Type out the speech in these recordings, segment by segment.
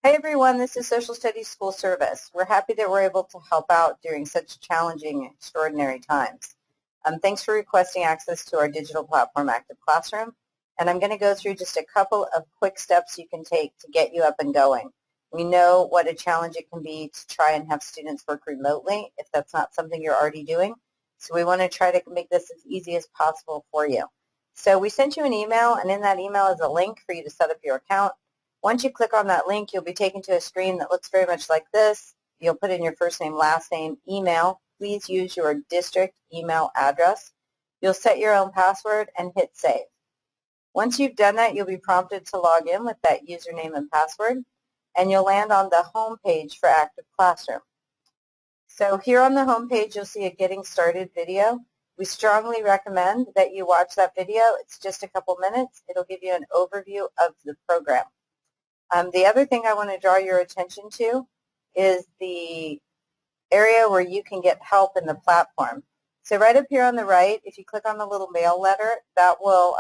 Hey everyone, this is Social Studies School Service. We're happy that we're able to help out during such challenging, extraordinary times. Thanks for requesting access to our digital platform, Active Classroom. And I'm going to go through just a couple of quick steps you can take to get you up and going. We know what a challenge it can be to try and have students work remotely if that's not something you're already doing. So we want to try to make this as easy as possible for you. So we sent you an email, and in that email is a link for you to set up your account. Once you click on that link, you'll be taken to a screen that looks very much like this. You'll put in your first name, last name, email. Please use your district email address. You'll set your own password and hit save. Once you've done that, you'll be prompted to log in with that username and password, and you'll land on the home page for Active Classroom. So here on the home page, you'll see a Getting Started video. We strongly recommend that you watch that video. It's just a couple minutes. It'll give you an overview of the program. The other thing I want to draw your attention to is the area where you can get help in the platform. So right up here on the right, if you click on the little mail letter, that will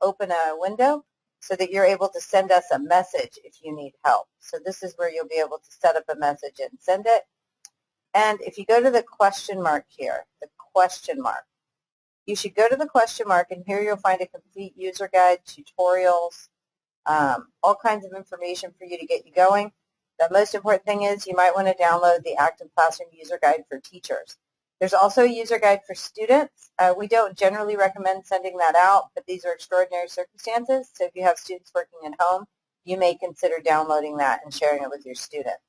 open a window so that you're able to send us a message if you need help. So this is where you'll be able to set up a message and send it. And if you go to the question mark here, the question mark, you should go to the question mark, and here you'll find a complete user guide, tutorials, all kinds of information for you to get you going. The most important thing is you might want to download the Active Classroom User Guide for teachers. There's also a user guide for students. We don't generally recommend sending that out, but these are extraordinary circumstances, so if you have students working at home, you may consider downloading that and sharing it with your students.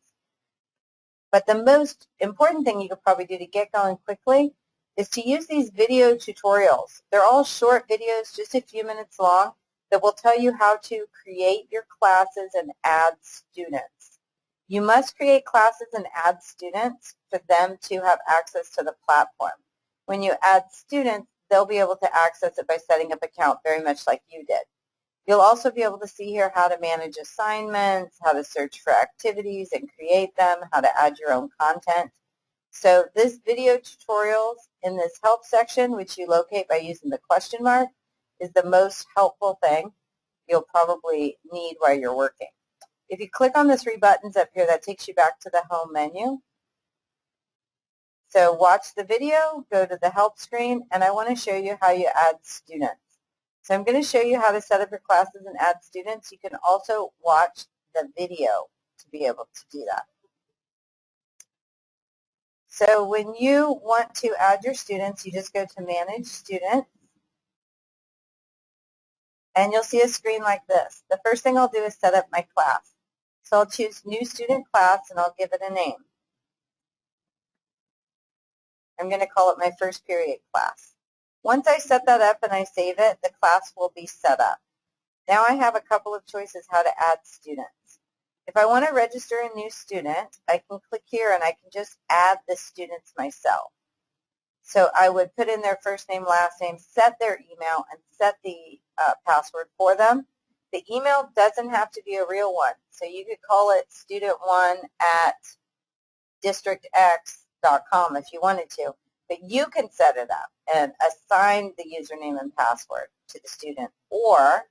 But the most important thing you could probably do to get going quickly is to use these video tutorials. They're all short videos, just a few minutes long, that will tell you how to create your classes and add students. You must create classes and add students for them to have access to the platform. When you add students, they'll be able to access it by setting up an account very much like you did. You'll also be able to see here how to manage assignments, how to search for activities and create them, how to add your own content. So this video tutorials in this help section, which you locate by using the question mark, is the most helpful thing you'll probably need while you're working. If you click on the three buttons up here, that takes you back to the home menu. So watch the video, go to the help screen, and I want to show you how you add students. So I'm going to show you how to set up your classes and add students. You can also watch the video to be able to do that. So when you want to add your students, you just go to Manage Students, and you'll see a screen like this. The first thing I'll do is set up my class. So I'll choose New Student Class, and I'll give it a name. I'm going to call it my first period class. Once I set that up and I save it, the class will be set up. Now I have a couple of choices how to add students. If I want to register a new student, I can click here and I can just add the students myself. So I would put in their first name, last name, set their email, and set the password for them. The email doesn't have to be a real one. So you could call it student1@districtx.com if you wanted to. But you can set it up and assign the username and password to the student. Or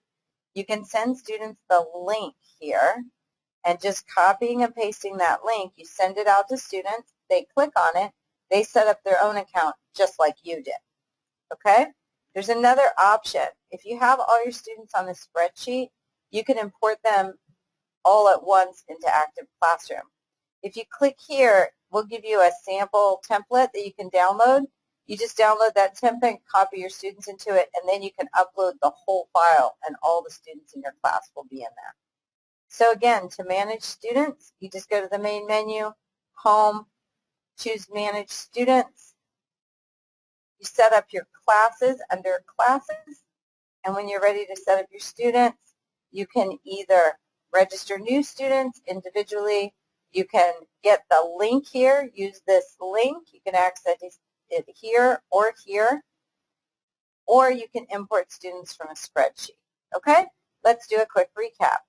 you can send students the link here, and just copying and pasting that link, you send it out to students, they click on it, they set up their own account just like you did. Okay? There's another option. If you have all your students on the spreadsheet, you can import them all at once into Active Classroom. If you click here, we'll give you a sample template that you can download. You just download that template, copy your students into it, and then you can upload the whole file, and all the students in your class will be in there. So again, to manage students, you just go to the main menu, Home, choose Manage Students. You set up your classes under Classes, and when you're ready to set up your students, you can either register new students individually. You can get the link here, use this link. You can access it here, or you can import students from a spreadsheet. Okay? Let's do a quick recap.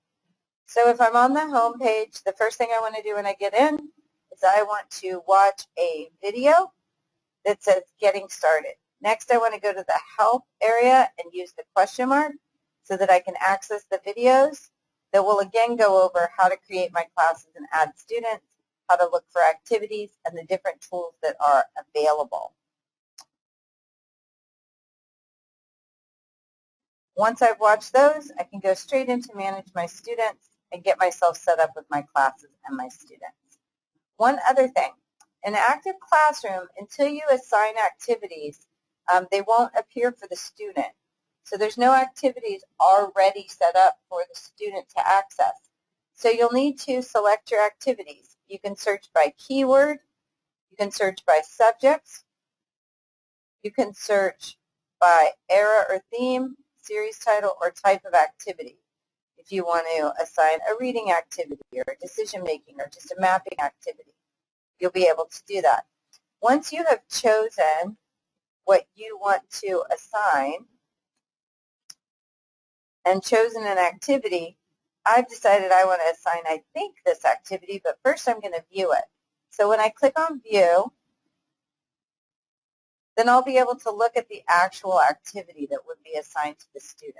So if I'm on the home page, the first thing I want to do when I get in is I want to watch a video that says Getting Started. Next, I want to go to the Help area and use the question mark so that I can access the videos. that will again go over how to create my classes and add students, how to look for activities, and the different tools that are available. Once I've watched those, I can go straight into manage my students and get myself set up with my classes and my students. One other thing, in Active Classroom, until you assign activities, they won't appear for the student. So there's no activities already set up for the student to access. So you'll need to select your activities. You can search by keyword, you can search by subjects, you can search by era or theme, series title, or type of activity. If you want to assign a reading activity or a decision making or just a mapping activity, you'll be able to do that. Once you have chosen what you want to assign and chosen an activity, I've decided I want to assign, I think, this activity, but first I'm going to view it. So when I click on view, then I'll be able to look at the actual activity that would be assigned to the student.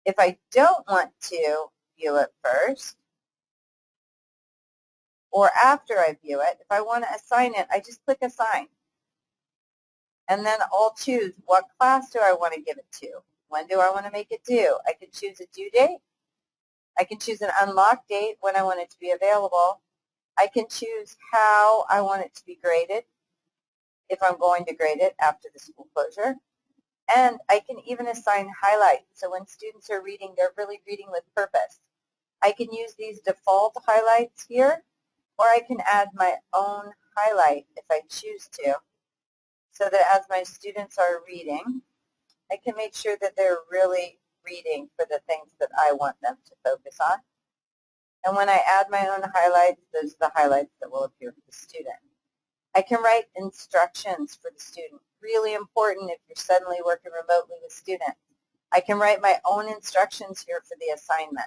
If I don't want to view it first, or after I view it, if I want to assign it, I just click assign. And then I'll choose what class do I want to give it to. When do I want to make it due? I can choose a due date. I can choose an unlock date when I want it to be available. I can choose how I want it to be graded, if I'm going to grade it after the school closure. And I can even assign highlights. So when students are reading, they're really reading with purpose. I can use these default highlights here, or I can add my own highlight if I choose to, so that as my students are reading, I can make sure that they're really reading for the things that I want them to focus on. And when I add my own highlights, those are the highlights that will appear for the student. I can write instructions for the student. Really important if you're suddenly working remotely with students. I can write my own instructions here for the assignment.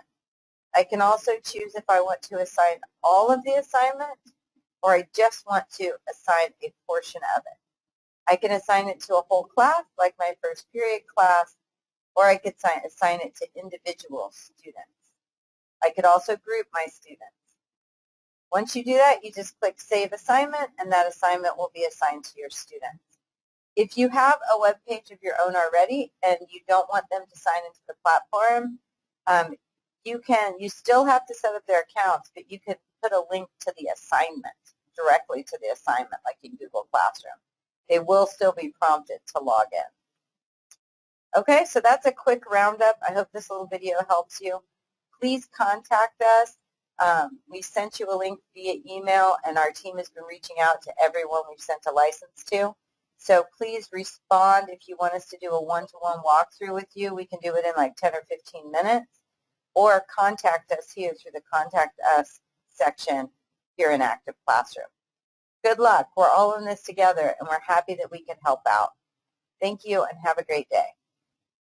I can also choose if I want to assign all of the assignment or I just want to assign a portion of it. I can assign it to a whole class, like my first period class, or I could assign it to individual students. I could also group my students. Once you do that, you just click Save Assignment, and that assignment will be assigned to your students. If you have a web page of your own already and you don't want them to sign into the platform, you still have to set up their accounts, but you can put a link to the assignment directly to the assignment, like in Google Classroom. They will still be prompted to log in. Okay, so that's a quick roundup. I hope this little video helps you. Please contact us. We sent you a link via email, and our team has been reaching out to everyone we've sent a license to. So please respond if you want us to do a one-to-one walkthrough with you. We can do it in like 10 or 15 minutes. Or contact us here through the Contact Us section here in Active Classroom. Good luck. We're all in this together, and we're happy that we can help out. Thank you, and have a great day.